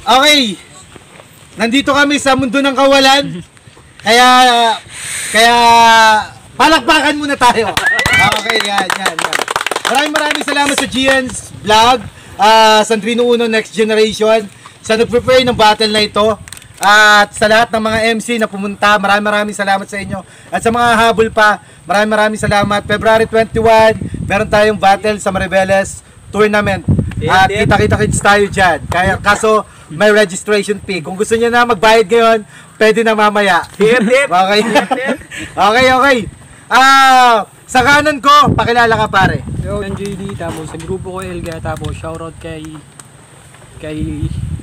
Okay. Nandito kami sa mundo ng kawalan. Kaya palakpakan muna tayo. Okay, yan. Maraming salamat sa Gian's Vlog, Sandrino Uno Next Generation, sa nag-prepare ng battle na ito. At sa lahat ng mga MC na pumunta, maraming salamat sa inyo. At sa mga habol pa, maraming salamat. February 21, meron tayong battle sa Maribeles Tournament. At kita-kits tayo dyan. Kaso may registration fee. Kung gusto niya na magbayad ngayon, pwede na mamaya. Okay. Sa kanan ko, pakilala ka pare. Yo, NJD, tapos sa grupo ko Elga, tapos shoutout kay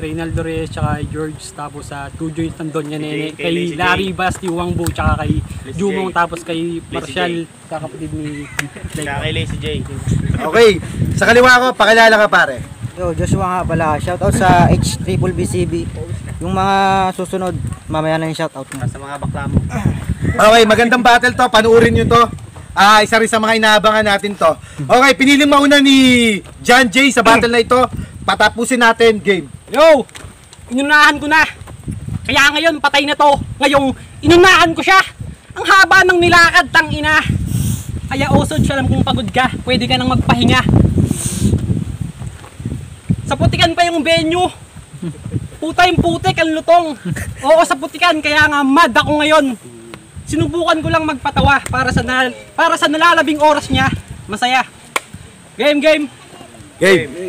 Reynaldo Reyes, tsaka kay George, tapos sa Two Joints ng Donya Nene, kay Larry Basti Wangbo, tsaka kay Jumong, tapos kay Marshall, kakapatid ni kay Lazy J. Okay, sa kaliwa ko, pakilala ka pare. Yo, Joshua nga pala, shoutout sa HBBCB. Yung mga susunod, mamaya na yung shoutout nga. Sa mga bakla mo. Okay, magandang battle to, panuorin nyo to. Isa rin sa mga inaabangan natin to. Okay, pinili mauna ni John J sa battle na ito. Patapusin natin, game. Yo! Inunahan ko na! Kaya ngayon, patay na to. Ngayong, inunahan ko siya! Ang haba ng nilakad, tangina! Kaya Osod, alam kung pagod ka, pwede ka nang magpahinga. Sa putikan pa yung venue. Puta yung putik, ang lutong. Oo, sa putikan, kaya nga mad ako ngayon. Sinubukan ko lang magpatawa para sa nalalabing oras niya. Masaya. Game.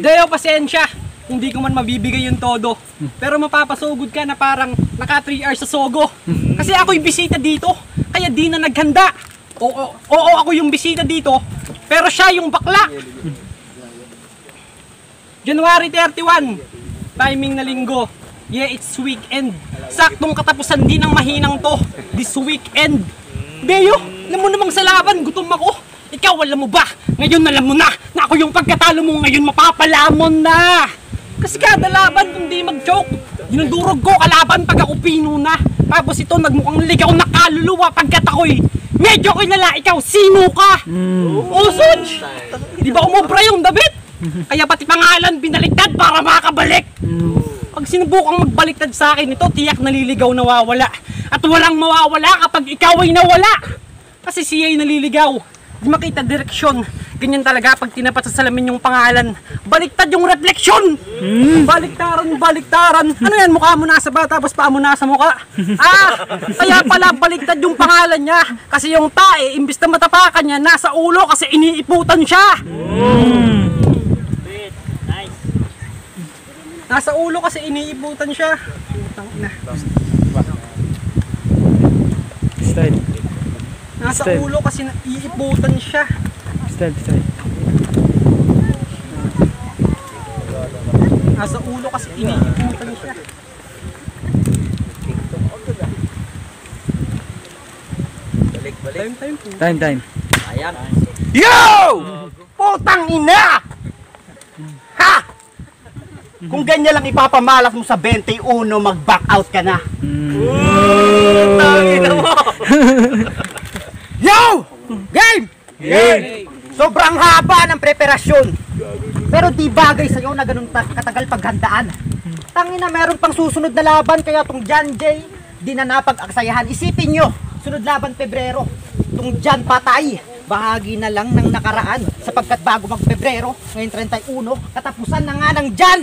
Deo, pasensya. Hindi ko man mabibigay yung todo. Pero mapapasugod ka na parang naka 3 hours sa Sogo. Kasi ako'y bisita dito. Kaya di na naghanda. Oo, ako yung bisita dito. Pero siya yung bakla. January 31. Timing na linggo. Yeah, it's weekend. Saktong katapusan din ng mahinang to. This weekend. Deo, alam mo namang sa laban, gutom ako. Ikaw, alam mo ba? Ngayon alam mo na ako yung pagkatalo mo ngayon mapapalamon na. Kasi kada laban kung di mag-joke, dinudurog ko kalaban pag ako pino na. Tapos ito nagmukhang ligaw na kaluluwa pagkat ako'y medyo kilala. Ikaw, sino ka? Osod! Di ba umobra yung dabit? Kaya pati pangalan binaliktad para makabalik. Pag sinubukang magbaliktad sa akin ito, tiyak naliligaw nawawala. At walang mawawala kapag ikaw ay nawala. Kasi siya'y naliligaw. Di makita direksyon. Ganyan talaga pag tinapat sa salamin yung pangalan. Baliktad yung refleksyon. Baliktaran. Ano yan, mukha mo nasa ba tapos paa mo nasa mukha? Kaya pala baliktad yung pangalan niya. Kasi yung tae, imbis na matapakan niya, nasa ulo kasi iniiputan siya. Nasa ulo kasi iniiputan siya. Putang ina. Style. Nasa ulo kasi naiiputan siya. Style. Nasa ulo kasi iniiputan siya. Balik. Time. Ayan. Yo! Putang ina! Ha! Kung ganyan lang ipapamalas mo sa 21, mag-back out ka na. Yo! Game! Sobrang haba ng preparasyon. Pero di bagay sa'yo na ganun katagal paghandaan. Tangina, meron pang susunod na laban, kaya tong John J, di na napag-aksayahan. Isipin nyo, sunod laban Pebrero. Tong John patay, bahagi na lang ng nakaraan. Sapagkat bago mag-Pebrero, ngayon 31, katapusan na nga ng John.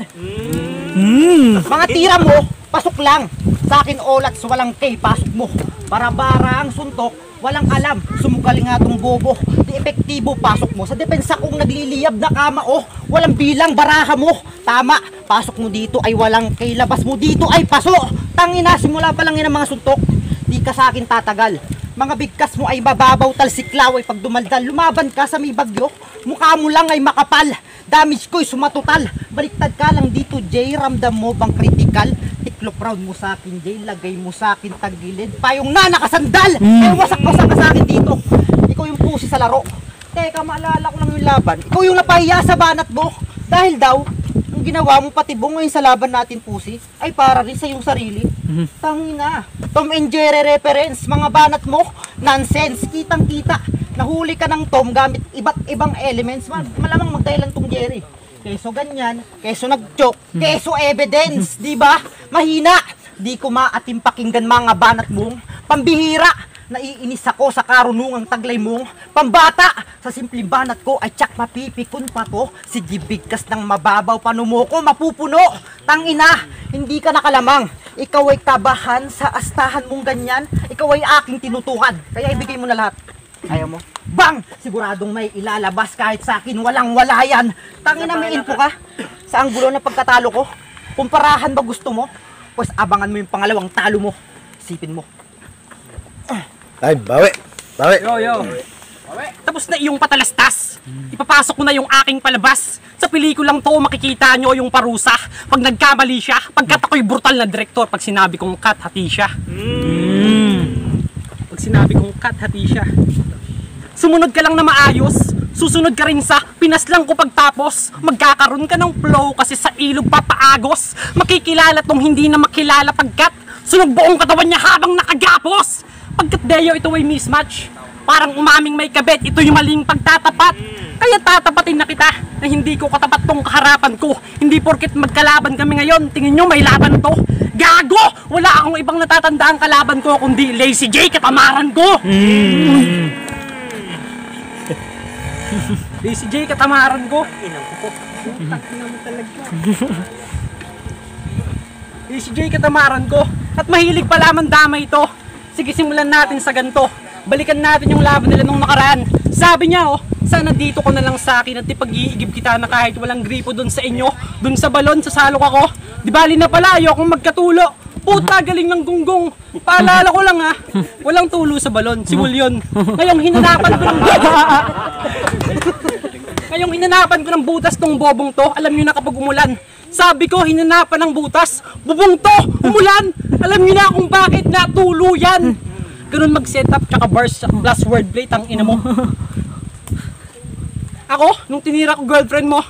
Mga tira mo, pasok lang. Sa akin olats, walang K, pasok mo. Bara-bara ang suntok, walang alam, sumugaling nga tong bobo. Di epektibo, pasok mo. Sa depensa kong nagliliyab na kama, walang bilang, baraha mo. Tama, pasok mo dito ay walang K, labas mo dito ay paso. Tangina, simula pa lang yan ang mga suntok. Di ka sa akin tatagal. Mga bigkas mo ay bababaw, talsiklaw ay pag dumaldal. Lumaban ka sa may bagyo, mukha mo lang ay makapal. Damage ko'y sumatotal. Baliktad ka lang dito, Jay. Ramdam mo bang critical? Tiklo proud mo sa akin, Jay. Lagay mo sa akin tagilid. Payong na nakasandal. Eh, wasak-wasak ka sa akin dito. Ikaw yung pusi sa laro. Teka, maalala ko lang yung laban. Ikaw yung napahiya sa banat mo. Dahil daw, yung ginawa mo patibong ngayon sa laban natin, pusi, ay para rin sa iyong sarili. Tangina. Tom and Jerry reference. Mga banat mo, nonsense. Kitang-kita. Nahuli ka ng Tom gamit iba't ibang elements. Malamang magdahilan tong Jerry. keso ganyan, keso nag-joke, keso evidence, di ba? Mahina. Di ko maatim pakinggan mga banat mong pambihira. Naiinis ako sa karunungang taglay mong pambata. Sa simpleng banat ko ay tsak mapipikon pa to. Sige bigkas ng mababaw panumoko mapupuno. Tangina, hindi ka nakalamang. Ikaw ay kabahan sa astahan mong ganyan. Ikaw ay aking tinutukan. Kaya ibigay mo na lahat. Ayaw mo? Bang! Siguradong may ilalabas kahit sa akin walang wala yan. Tangina, may info ka sa anggulo ng pagkatalo ko. Kumparahan ba gusto mo? Pues abangan mo yung pangalawang talo mo. Isipin mo. Ay, bawi. Bawi. Yo. Tapos na iyong patalastas. Ipapasok ko na yung aking palabas. Sa pelikulang to makikita nyo yung parusa. Pag nagkamali siya, pagkat ako'y brutal na direktor pag sinabi kong cut, hati siya. Pag sinabi kong cut, hati siya. Sumunod ka lang na maayos. Susunod ka rin sa pinaslang ko pagtapos. Magkakaroon ka ng flow kasi sa ilog papaagos. Makikilala tong hindi na makilala pagkat sunog buong katawan niya habang nakagapos. Pagkat Deo ito ay mismatch. Parang umaming may kabet, ito yung maling pagtatapat. Kaya tatapatin na kita na hindi ko katapat tong kaharapan ko. Hindi porket magkalaban kami ngayon, tingin nyo may laban to. Gago! Wala akong ibang natatandaan kalaban ko kundi Lazy J, katamaran ko. Lazy J, katamaran ko. Lazy J, katamaran ko. At mahilig pala mandamay ito. Sige, simulan natin sa ganito. Balikan natin yung laban nila nung nakaraan. Sabi niya, sana dito ko na lang sa akin at ipag-iigib kita na kahit walang gripo dun sa inyo. Dun sa balon, sa salok ako. Di bali na pala, ayokong magkatulo. Puta, galing ng gunggong. Paalala ko lang walang tulo sa balon. Si Willion. Ngayong hinanapan ko ng butas tong bobong to. Alam nyo na kapag umulan. Sabi ko, hinanapan ng butas. Bubong to, umulan. Alam nyo na kung bakit natulo yan. Ganun mag-setup tsaka bars plus wordplay, tang ina mo. Ako, nung tinira ko girlfriend mo,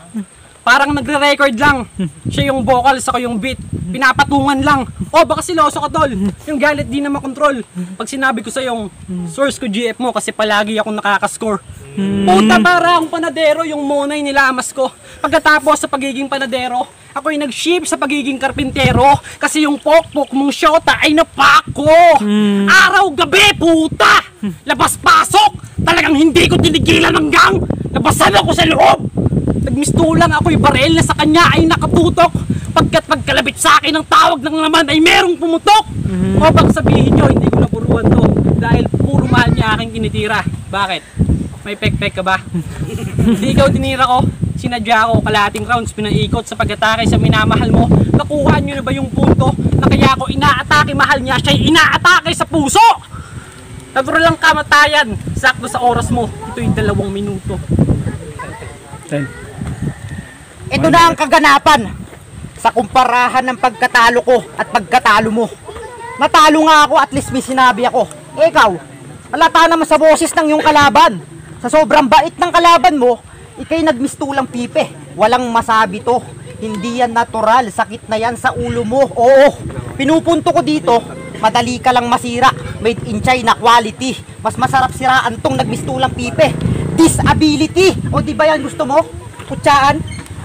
parang nagre-record lang. Siya yung vocals, ako yung beat. Pinapatungan lang. Baka siloso ka tol. Yung galit di na makontrol. Pag sinabi ko sa yung source ko GF mo kasi palagi akong nakakascore. Puta, para akong panadero yung monay nilamas ko. Pagkatapos sa pagiging panadero, ako'y nag-shift sa pagiging karpintero. Kasi yung pokpok mong shota ay napako. Araw-gabi, puta! Labas-pasok! Talagang hindi ko tinigilan hanggang labasan ako sa loob. Nagmistulang ako'y barel na sa kanya ay nakatutok. Pagkat pagkalabit sa akin ng tawag ng laman ay merong pumutok. O bang sabihin nyo, hindi ko napuruan to. Dahil puro mahal niya aking kinitira. Bakit? May pek-pek ka ba? Hindi ikaw tinira ko. Sinadya ko, kalahating rounds pinaikot sa pag-atake sa minamahal mo. Nakuha nyo na ba yung punto na kaya ako inaatake mahal niya, siya'y inaatake sa puso? Natural lang kamatayan, sakto sa oras mo. Ito'y 2 minuto. Ito na ang kaganapan sa kumparahan ng pagkatalo ko at pagkatalo mo. Natalo nga ako, at least may sinabi ako. Ikaw, halata naman sa boses ng iyong kalaban. Sa sobrang bait ng kalaban mo, ikay nagmistulang pipe. Walang masabi to. Hindi yan natural. Sakit na yan sa ulo mo. Oo, pinupunto ko dito. Madali ka lang masira. Made in China quality. Mas masarap siraan tong nagmistulang pipe. Disability. O di ba yan gusto mo? Kutsaan.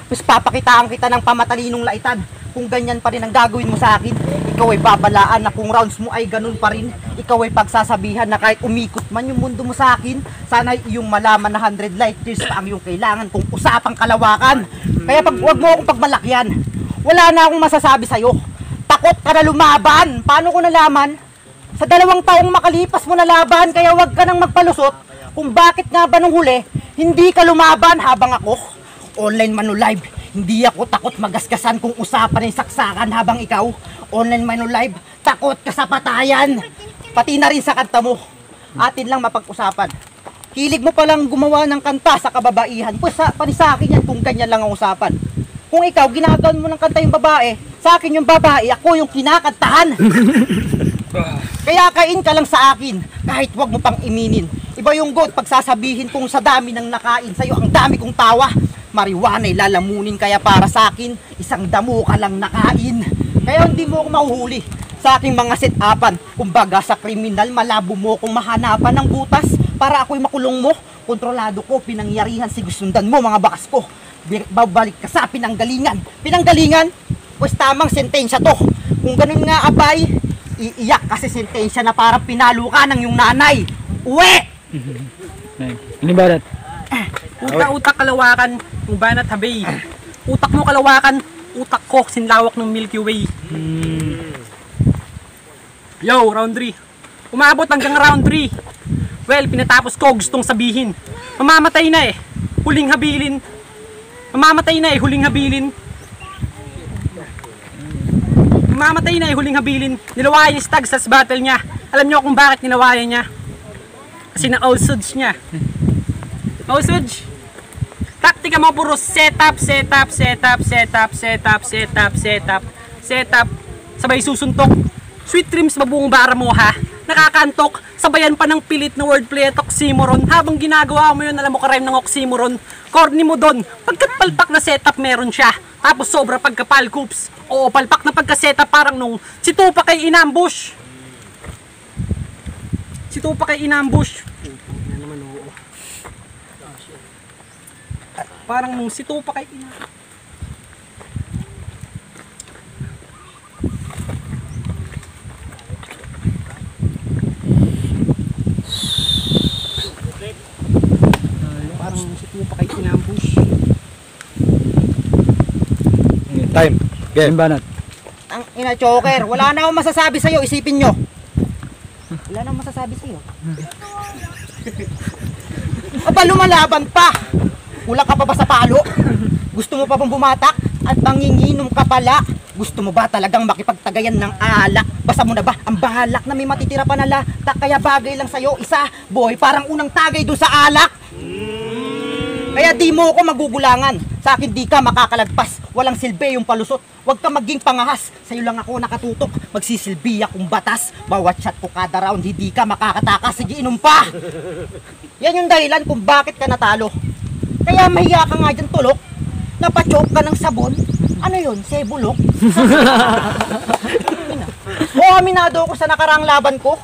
Mas papakitaan kita ng pamatalinong laitan. Kung ganyan pa rin ang gagawin mo sa akin, ikaw ay babalaan na kung rounds mo ay ganun pa rin. Ikaw ay pagsasabihan na kahit umikot man yung mundo mo sa akin, sana iyong malaman na 100 light years pa ang iyong kailangan kung usapang kalawakan. Kaya wag mo akong pagmalakyan. Wala na akong masasabi sa'yo. Takot ka na lumaban. Paano ko nalaman? Sa 2 taong makalipas mo na laban, kaya wag ka nang magpalusot kung bakit nga ba nung huli, hindi ka lumaban habang ako online Manulive. Hindi ako takot magasgasan kung usapan ng saksakan habang ikaw online Manulive. Takot ka sa patayan. Pati na rin sa kanta mo. Atin lang mapag-usapan. Hilig mo palang gumawa ng kanta sa kababaihan. Pues pari sa akin yan kung ganyan lang ang usapan. Kung ikaw ginagawan mo ng kanta yung babae, sa akin yung babae, ako yung kinakantahan. Kaya kain ka lang sa akin, kahit wag mo pang iminin. Iba yung god pagsasabihin kung sa dami ng nakain sa'yo, ang dami kong tawa. Marijuana'y lalamunin, kaya para sa akin, isang damo ka lang nakain. Kaya hindi mo ako mahuhuli sa aking mga set-upan. Kumbaga sa kriminal, malabo mo kung mahanapan ng butas para ako'y makulong mo. Kontrolado ko, pinangyarihan si gusundan mo, mga bakas ko. babalik ka sa pinanggalingan. Pinanggalingan? Pues tamang sentensya to. Kung ganun nga abay, iiyak kasi sentensya na parang pinalo ka ng yung nanay. Uwi! Ini barat. Utak-utak kalawakan, kung banat habay. Utak mo kalawakan, utak ko sinlawak ng Milky Way. Yo, round 3. Umabot hanggang round 3. Well, pinatapos ko, gustong sabihin. Mamamatay na eh. Huling habilin. Mamamatay na eh, huling habilin. Mamamatay na eh, huling habilin. Nilawayan yung Stags sa battle niya. Alam niyo kung bakit nilawayan niya? Kasi na-all-suds niya. All-suds. Taktika mo puro setup. Sabay susuntok. Sweet dreams babuong bara mo ha. Nakakantok. Sabayan pa ng pilit na wordplay at oxymoron. Habang ginagawa mo yun, alam mo ka-rhyme ng oxymoron. Corny mo doon. Pagkat palpak na setup meron siya. Tapos sobra pagkapalcoops. Oo, palpak na pagka-setup parang nung si Tupac ay inambush. Si Tupac ay inambush. Parang nung si Tupac ay inambush. Parang nung si Tupac ay inambush. Time. Game. Banat. Ang ina choker, wala na akong masasabi sa'yo, isipin nyo. Wala na akong masasabi sa'yo. Aba, lumalaban pa. Kulang ka pa ba sa palo? Gusto mo pa bang bumatak? At manginginom ka pala? Gusto mo ba talagang makipagtagayan ng alak? Basta mo na ba ang bahalak na may matitira pa na lata? Kaya bagay lang sa'yo, isa, boy, parang unang tagay doon sa alak. Kaya di mo ako magugulangan. Sa akin di ka makakalagpas. Walang silbi yung palusot. Huwag ka maging pangahas. Sa'yo lang ako nakatutok. Magsisilbi akong batas. Bawat shot ko kada round, hindi ka makakatakas. Sige, inom pa. Yan yung dahilan kung bakit ka natalo. Kaya mahiya ka nga dyan, tulok. Napachoke ka ng sabon. Ano yun? Sebulok? O aminado ako sa nakarang laban ko.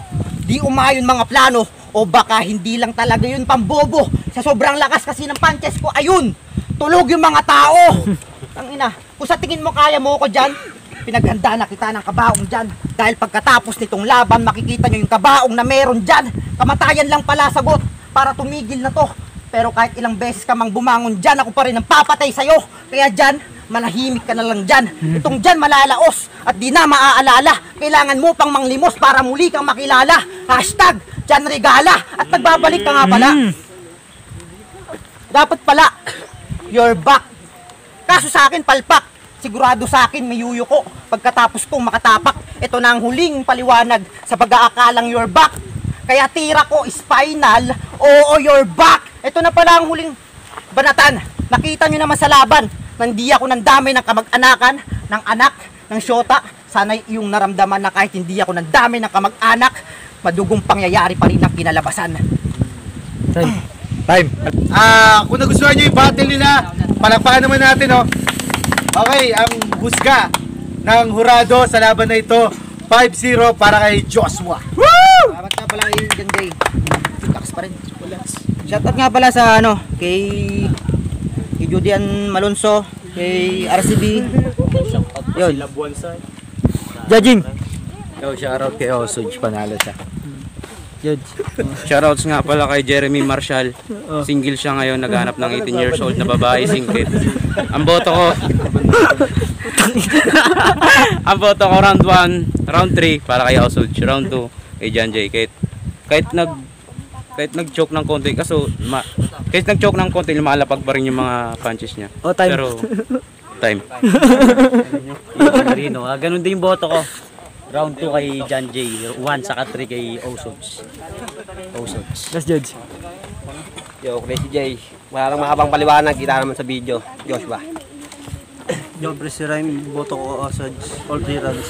Di umayon mga plano. O baka hindi lang talaga yun pambobo. Sa sobrang lakas kasi ng punches ko, ayun, tulog yung mga tao. Tangina, kung sa tingin mo kaya mo ko dyan, pinaghanda na kita ng kabaong dyan. Dahil pagkatapos nitong laban, makikita nyo yung kabaong na meron dyan. Kamatayan lang pala sagot para tumigil na to. Pero kahit ilang beses ka mang bumangon dyan, ako pa rin ang papatay sa'yo. Kaya dyan, manahimik ka na lang dyan. Itong dyan malalaos at di na maaalala. Kailangan mo pang manglimos para muli kang makilala. Hashtag, dyan regala. At nagbabalik ka nga pala. Dapat pala, you're back. Kaso sa akin, palpak. Sigurado sa akin, may yuyo ko. Pagkatapos kong makatapak, ito na ang huling paliwanag sa pag-aakalang you're back. Kaya tira ko is final. Oo, you're back. Ito na pala ang huling banatan. Nakita nyo naman sa laban. Nandi ako ng dami ng kamag-anakan, ng anak, ng syota. Sana yung naramdaman na kahit hindi ako ng dami ng kamag-anak, madugong pangyayari pa rin ang kinalabasan. Time. Kung nagustuhan nyo yung battle nila, palakpakan naman natin, oh. Okay, ang husga ng hurado sa laban na ito, 5-0 para kay Joshua. Salamat nga pala kay Ganday. Lakas pa rin. Shoutout nga pala sa kay Judian Malonzo, kay RCB. Yun. Judging. Yo, shoutout kay Osuj, panalo siya. Judge. Shoutouts nga pala kay Jeremy Marshall. Single siya ngayon, naghanap ng 18 years old na babae, singkit. Ang boto ko ang boto ko round 1, round 3 para kay Osuj, round 2 kay John J. Kahit nag-choke ng konti, kahit nag-choke ng konti, lumalapag pa rin yung mga punches niya. Oh, time. Pero time. Ganun din yung boto ko. Round 2 kay John J. 1 saka 3 kay Osuj. Last judge. Yo, Crazy J. Wala nang mahabang paliwanag, kita naman sa video. Joshua. Yo, Presi Rhyme, boto ko Osage, all 3 rounds.